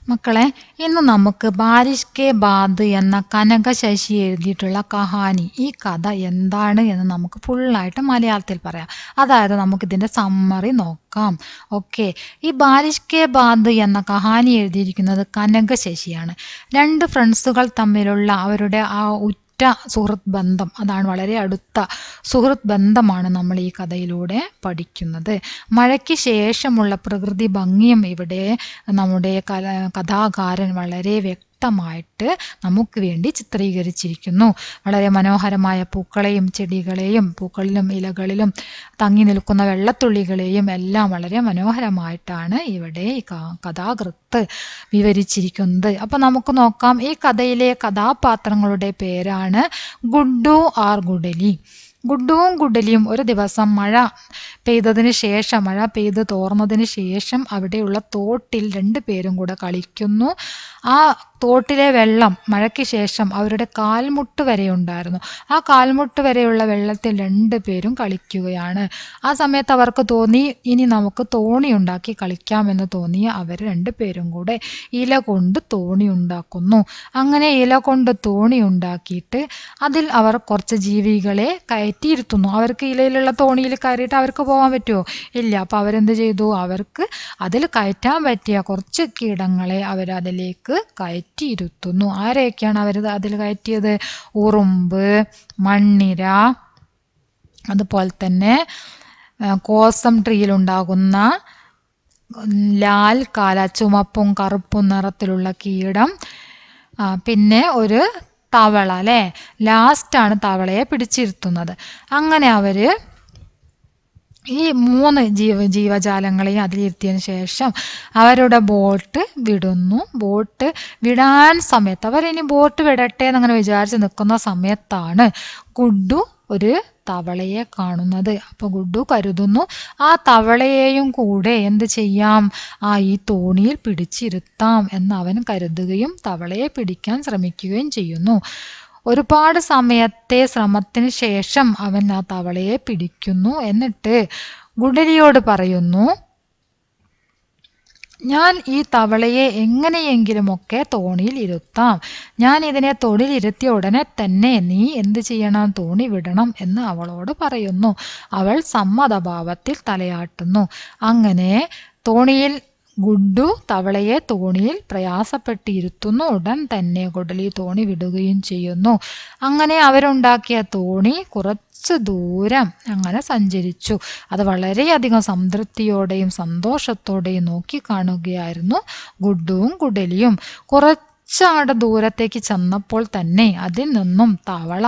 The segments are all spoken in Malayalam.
മക്കളെ, ഇന്ന് നമുക്ക് ബാരിഷ് കെ ബാദ് എന്ന കനക ശശി എഴുതിയിട്ടുള്ള കഹാനി, ഈ കഥ എന്താണ് എന്ന് നമുക്ക് ഫുള്ളായിട്ട് മലയാളത്തിൽ പറയാം. അതായത് നമുക്കിതിൻ്റെ സമ്മറി നോക്കാം. ഓക്കെ, ഈ ബാരിഷ് കെ ബാദ് എന്ന കഹാനി എഴുതിയിരിക്കുന്നത് കനക ശശിയാണ്. രണ്ട് ഫ്രണ്ട്സുകൾ തമ്മിലുള്ള അവരുടെ ആ സുഹൃത്ത് ബന്ധം, അതാണ് വളരെ അടുത്ത സുഹൃത്ത് ബന്ധമാണ് നമ്മൾ ഈ കഥയിലൂടെ പഠിക്കുന്നത്. മഴയ്ക്ക് ശേഷമുള്ള പ്രകൃതി ഭംഗിയും ഇവിടെ നമ്മുടെ കഥാകാരൻ വളരെ വ്യക്തമായിട്ട് നമുക്ക് വേണ്ടി ചിത്രീകരിച്ചിരിക്കുന്നു. വളരെ മനോഹരമായ പൂക്കളെയും ചെടികളെയും, പൂക്കളിലും ഇലകളിലും തങ്ങി നിൽക്കുന്ന വെള്ളത്തുള്ളികളെയും എല്ലാം വളരെ മനോഹരമായിട്ടാണ് ഇവിടെ ഈ കഥാകൃത്ത് വിവരിച്ചിരിക്കുന്നത്. അപ്പം നമുക്ക് നോക്കാം. ഈ കഥയിലെ കഥാപാത്രങ്ങളുടെ പേരാണ് ഗുഡ്ഡു ആർ ഗുഡലി. ഗുഡ്ഡുവും ഗുഡലിയും ഒരു ദിവസം മഴ പെയ്ത് തോർന്നതിന് ശേഷം അവിടെയുള്ള തോട്ടിൽ രണ്ടുപേരും കൂടെ കളിക്കുന്നു. ആ തോട്ടിലെ വെള്ളം മഴയ്ക്ക് ശേഷം അവരുടെ കാൽമുട്ട് വരെ ഉണ്ടായിരുന്നു. ആ കാൽമുട്ട് വരെയുള്ള വെള്ളത്തിൽ രണ്ടുപേരും കളിക്കുകയാണ്. ആ സമയത്ത് അവർക്ക് തോന്നി, ഇനി നമുക്ക് തോണി ഉണ്ടാക്കി കളിക്കാമെന്ന് തോന്നിയ അവർ രണ്ടുപേരും കൂടെ ഇല കൊണ്ട് തോണി ഉണ്ടാക്കുന്നു. അങ്ങനെ ഇല കൊണ്ട് തോണി ഉണ്ടാക്കിയിട്ട് അതിൽ അവർ കുറച്ച് ജീവികളെ കയറ്റിയിരുത്തുന്നു. അവർക്ക് ഇലയിലുള്ള തോണിയിൽ കയറിയിട്ട് അവർക്ക് പോകാൻ പറ്റുമോ? ഇല്ല. അപ്പോൾ അവരെന്ത് ചെയ്തു? അവർക്ക് അതിൽ കയറ്റാൻ പറ്റിയ കുറച്ച് കീടങ്ങളെ അവരതിലേക്ക് കയറ്റിയിരുത്തുന്നു. ആരെയൊക്കെയാണ് അവർ അതിൽ കയറ്റിയത്? ഉറുമ്പ്, മണ്ണിര, അതുപോലെ തന്നെ കോസം ട്രീയിലുണ്ടാകുന്ന ലാൽ കാല, ചുമപ്പും കറുപ്പും നിറത്തിലുള്ള കീടം, പിന്നെ ഒരു തവള അല്ലേ. ലാസ്റ്റാണ് തവളയെ പിടിച്ചിരുത്തുന്നത്. അങ്ങനെ അവർ ഈ മൂന്ന് ജീവജാലങ്ങളെയും അതിലിരുത്തിയതിന് ശേഷം അവരുടെ ബോട്ട് വിടുന്നു. ബോട്ട് വിടാൻ സമയത്ത് അവരിനി ബോട്ട് വിടട്ടെ എന്നങ്ങനെ വിചാരിച്ച് നിൽക്കുന്ന സമയത്താണ് ഗുഡ്ഡു ഒരു തവളയെ കാണുന്നത്. അപ്പോൾ ഗുഡ്ഡു കരുതുന്നു, ആ തവളയെയും കൂടെ എന്ത് ചെയ്യാം, ഈ തോണിയിൽ പിടിച്ചിരുത്താം എന്ന് അവൻ കരുതുകയും തവളയെ പിടിക്കാൻ ശ്രമിക്കുകയും ചെയ്യുന്നു. ഒരുപാട് സമയത്തെ ശ്രമത്തിന് ശേഷം അവൻ ആ തവളയെ പിടിക്കുന്നു. എന്നിട്ട് ഗുഡലിയോട് പറയുന്നു, ഞാൻ ഈ തവളയെ എങ്ങനെയെങ്കിലുമൊക്കെ തോണിയിൽ ഇരുത്താം. ഞാൻ ഇതിനെ തോണിയിൽ ഇരുത്തിയ ഉടനെ തന്നെ നീ എന്ത് ചെയ്യണം? തോണി വിടണം എന്ന് അവളോട് പറയുന്നു. അവൾ സമ്മതഭാവത്തിൽ തലയാട്ടുന്നു. അങ്ങനെ തോണിയിൽ ഗുഡ്ഡു തവളയെ തോണിയിൽ പ്രയാസപ്പെട്ടിരുത്തുന്നു. ഉടൻ തന്നെ ഗുഡലി തോണി വിടുകയും ചെയ്യുന്നു. അങ്ങനെ അവരുണ്ടാക്കിയ തോണി കുറച്ച് ദൂരം അങ്ങനെ സഞ്ചരിച്ചു. അത് വളരെയധികം സംതൃപ്തിയോടെയും സന്തോഷത്തോടെയും നോക്കിക്കാണുകയായിരുന്നു ഗുഡ്ഡുവും ഗുഡലിയും. കുറച്ചങ്ങോട്ട് ദൂരത്തേക്ക് ചെന്നപ്പോൾ തന്നെ അതിൽ നിന്നും തവള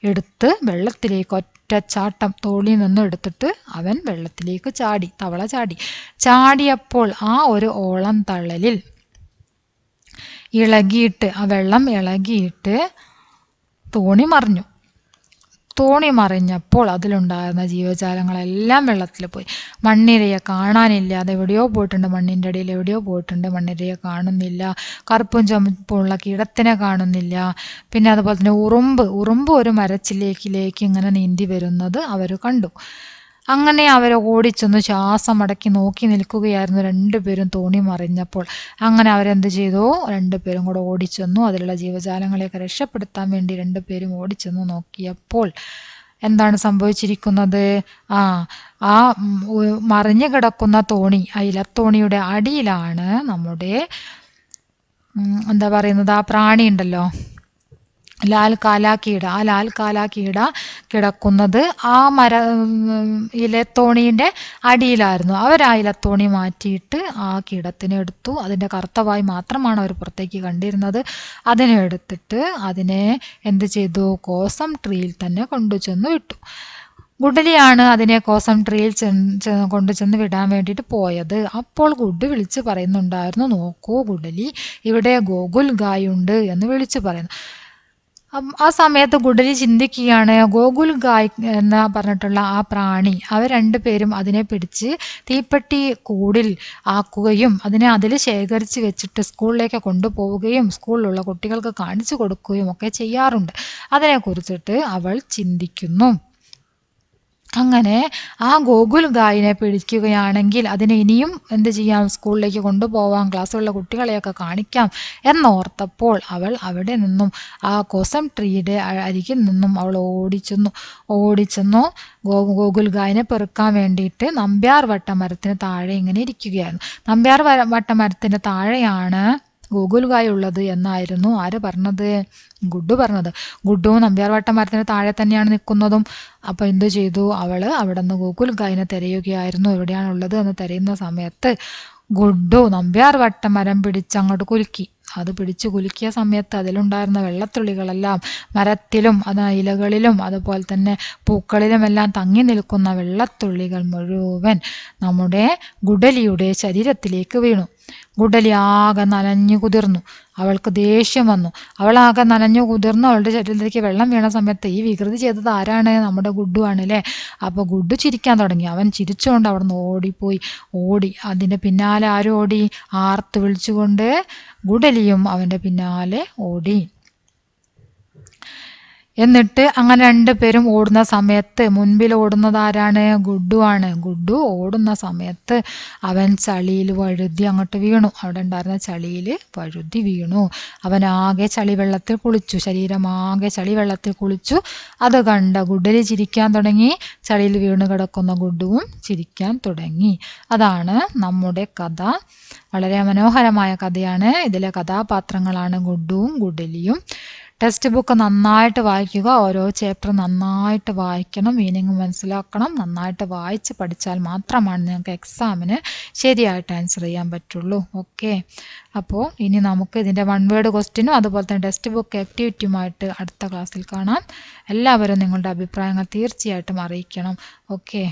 എടുത്ത് വെള്ളത്തിലേക്ക് ഒറ്റച്ചാട്ടം തോണിയിൽ നിന്നും എടുത്തിട്ട് അവൻ വെള്ളത്തിലേക്ക് ചാടി. തവള ചാടിയപ്പോൾ ആ ഒരു ഓളം തള്ളലിൽ ഇളകിയിട്ട്, ആ വെള്ളം ഇളകിയിട്ട് തോണി മറിഞ്ഞു. തോണി മറിഞ്ഞപ്പോൾ അതിലുണ്ടായിരുന്ന ജീവജാലങ്ങളെല്ലാം വെള്ളത്തിൽ പോയി. മണ്ണിരയെ കാണാനില്ല. അത് എവിടെയോ പോയിട്ടുണ്ട്, മണ്ണിൻ്റെ അടിയിൽ എവിടെയോ പോയിട്ടുണ്ട്. മണ്ണിരയെ കാണുന്നില്ല. കറുപ്പും ചുമപ്പുള്ള കീടത്തിനെ കാണുന്നില്ല. പിന്നെ അതുപോലെ തന്നെ ഉറുമ്പ് ഒരു മരച്ചിലേക്കിലേക്ക് ഇങ്ങനെ നീന്തി വരുന്നത് അവർ കണ്ടു. അങ്ങനെ അവർ ഓടിച്ചെന്ന് ശ്വാസം അടക്കി നോക്കി നിൽക്കുകയായിരുന്നു രണ്ടുപേരും തോണി മറിഞ്ഞപ്പോൾ. അങ്ങനെ അവരെന്ത് ചെയ്തു? രണ്ടുപേരും കൂടെ ഓടിച്ചെന്നു. അതിലുള്ള ജീവജാലങ്ങളെയൊക്കെ രക്ഷപ്പെടുത്താൻ വേണ്ടി രണ്ടുപേരും ഓടിച്ചെന്ന് നോക്കിയപ്പോൾ എന്താണ് സംഭവിച്ചിരിക്കുന്നത്? ആ മറിഞ്ഞു കിടക്കുന്ന തോണി, ആ ഇലത്തോണിയുടെ അടിയിലാണ് നമ്മുടെ എന്താ പറയുന്നത്, ആ പ്രാണി ഉണ്ടല്ലോ, ലാൽ കാലാക്കീട. ആ ലാൽ കാലാക്കീട കിടക്കുന്നത് ആ ഇലത്തോണീൻ്റെ അടിയിലായിരുന്നു. അവർ ആ ഇലത്തോണി മാറ്റിയിട്ട് ആ കീടത്തിനെ എടുത്തു. അതിൻ്റെ കറുത്തവായി മാത്രമാണ് അവർ പുറത്തേക്ക് കണ്ടിരുന്നത്. അതിനെ എടുത്തിട്ട് അതിനെ എന്ത് ചെയ്തു? കോസം ട്രീയിൽ തന്നെ കൊണ്ടുചെന്ന് വിട്ടു. ഗുഡലിയാണ് അതിനെ കോസം ട്രീയിൽ കൊണ്ടുചെന്ന് വിടാൻ വേണ്ടിയിട്ട് പോയത്. അപ്പോൾ ഗുഡ്ഡു വിളിച്ച് പറയുന്നുണ്ടായിരുന്നു, നോക്കൂ ഗുഡലി, ഇവിടെ ഗോകുൽ ഗായ് ഉണ്ട് എന്ന് വിളിച്ചു പറയുന്നു. ആ സമയത്ത് ഗുഡലി ചിന്തിക്കുകയാണ്, ഗോകുൽ ഗായ് എന്ന് പറഞ്ഞിട്ടുള്ള ആ പ്രാണി, അവർ രണ്ടുപേരും അതിനെ പിടിച്ച് തീപ്പെട്ടി കൂടിൽ ആക്കുകയും അതിൽ ശേഖരിച്ച് വെച്ചിട്ട് സ്കൂളിലേക്ക് കൊണ്ടുപോവുകയും സ്കൂളിലുള്ള കുട്ടികൾക്ക് കാണിച്ചു കൊടുക്കുകയും ഒക്കെ ചെയ്യാറുണ്ട്. അതിനെക്കുറിച്ചിട്ട് അവൾ ചിന്തിക്കുന്നു. അങ്ങനെ ആ ഗോകുൽ ഗായിനെ പിടിക്കുകയാണെങ്കിൽ അതിനെ ഇനിയും എന്ത് ചെയ്യാം, സ്കൂളിലേക്ക് കൊണ്ടുപോവാം, ക്ലാസ്സിലുള്ള കുട്ടികളെയൊക്കെ കാണിക്കാം എന്നോർത്തപ്പോൾ അവൾ അവിടെ നിന്നും ആ കോസം ട്രീയുടെ അരികിൽ നിന്നും അവൾ ഓടിച്ചെന്നു ഗോകുൽ ഗായിനെ പെറുക്കാൻ വേണ്ടിയിട്ട് നമ്പ്യാർ വട്ടമരത്തിന് താഴെ ഇങ്ങനെ ഇരിക്കുകയായിരുന്നു. നമ്പ്യാർ വട്ടമരത്തിന് താഴെയാണ് ഗോകുൽ ഗായ് ഉള്ളത് എന്നായിരുന്നു ആര് പറഞ്ഞത്? ഗുഡ്ഡു പറഞ്ഞത്. ഗുഡ്ഡുവും നമ്പ്യാർ വട്ടമരത്തിന് താഴെ തന്നെയാണ് നിൽക്കുന്നതും. അപ്പോൾ എന്തു ചെയ്തു, അവള് അവിടെ നിന്ന് ഗോകുൽ ഗായിനെ തിരയുകയായിരുന്നു. എവിടെയാണുള്ളത് എന്ന് തിരയുന്ന സമയത്ത് ഗുഡ്ഡു നമ്പ്യാർ വട്ടമരം പിടിച്ചങ്ങോട്ട് കുലുക്കി. അത് പിടിച്ചു കുലുക്കിയ സമയത്ത് അതിലുണ്ടായിരുന്ന വെള്ളത്തുള്ളികളെല്ലാം മരത്തിലും ഇലകളിലും അതുപോലെ തന്നെ പൂക്കളിലുമെല്ലാം തങ്ങി നിൽക്കുന്ന വെള്ളത്തുള്ളികൾ മുഴുവൻ നമ്മുടെ ഗുഡലിയുടെ ശരീരത്തിലേക്ക് വീണു. ഗുഡലി ആകെ നനഞ്ഞു കുതിർന്നു. അവൾക്ക് ദേഷ്യം വന്നു. അവളാകെ നനഞ്ഞു കുതിർന്നു അവളുടെ ശരീരത്തിലേക്ക് വെള്ളം വീണ സമയത്ത് ഈ വികൃതി ചെയ്തത് ആരാണ്? നമ്മുടെ ഗുഡ്ഡു ആണ് അല്ലേ. അപ്പോൾ ഗുഡ്ഡു ചിരിക്കാൻ തുടങ്ങി. അവൻ ചിരിച്ചുകൊണ്ട് അവിടുന്ന് ഓടി. അതിൻ്റെ പിന്നാലെ ആരും ഓടി? ആർത്ത് വിളിച്ചുകൊണ്ട് ഗുഡലിയും അവൻ്റെ പിന്നാലെ ഓടി. എന്നിട്ട് അങ്ങനെ രണ്ടുപേരും ഓടുന്ന സമയത്ത് മുൻപിൽ ഓടുന്നത് ആരാണ്? ഗുഡ്ഡു ആണ്. ഗുഡ്ഡു ഓടുന്ന സമയത്ത് അവൻ ചളിയിൽ വഴുതി അങ്ങോട്ട് വീണു. അവിടെ ഉണ്ടായിരുന്ന ചളിയിൽ വഴുതി വീണു. അവനാകെ ചളിവെള്ളത്തിൽ കുളിച്ചു. ശരീരമാകെ ചളിവെള്ളത്തിൽ കുളിച്ചു. അത് കണ്ട ഗുഡലി ചിരിക്കാൻ തുടങ്ങി. ചളിയിൽ വീണ് കിടക്കുന്ന ഗുഡ്ഡുവും ചിരിക്കാൻ തുടങ്ങി. അതാണ് നമ്മുടെ കഥ. വളരെ മനോഹരമായ കഥയാണ്. ഇതിലെ കഥാപാത്രങ്ങളാണ് ഗുഡ്ഡുവും ഗുഡലിയും. ടെക്സ്റ്റ് ബുക്ക് നന്നായിട്ട് വായിക്കുക. ഓരോ ചാപ്റ്റർ നന്നായിട്ട് വായിക്കണം, മീനിങ് മനസ്സിലാക്കണം. നന്നായിട്ട് വായിച്ച് പഠിച്ചാൽ മാത്രമാണ് നിങ്ങൾക്ക് എക്സാമിന് ശരിയായിട്ട് ആൻസർ ചെയ്യാൻ പറ്റുള്ളൂ. ഓക്കെ, അപ്പോൾ ഇനി നമുക്ക് ഇതിൻ്റെ വൺ വേർഡ് ക്വസ്റ്റ്യനും അതുപോലെ തന്നെ ടെക്സ്റ്റ് ബുക്ക് ആക്ടിവിറ്റിയുമായിട്ട് അടുത്ത ക്ലാസ്സിൽ കാണാം. എല്ലാവരും നിങ്ങളുടെ അഭിപ്രായങ്ങൾ തീർച്ചയായിട്ടും അറിയിക്കണം. ഓക്കെ.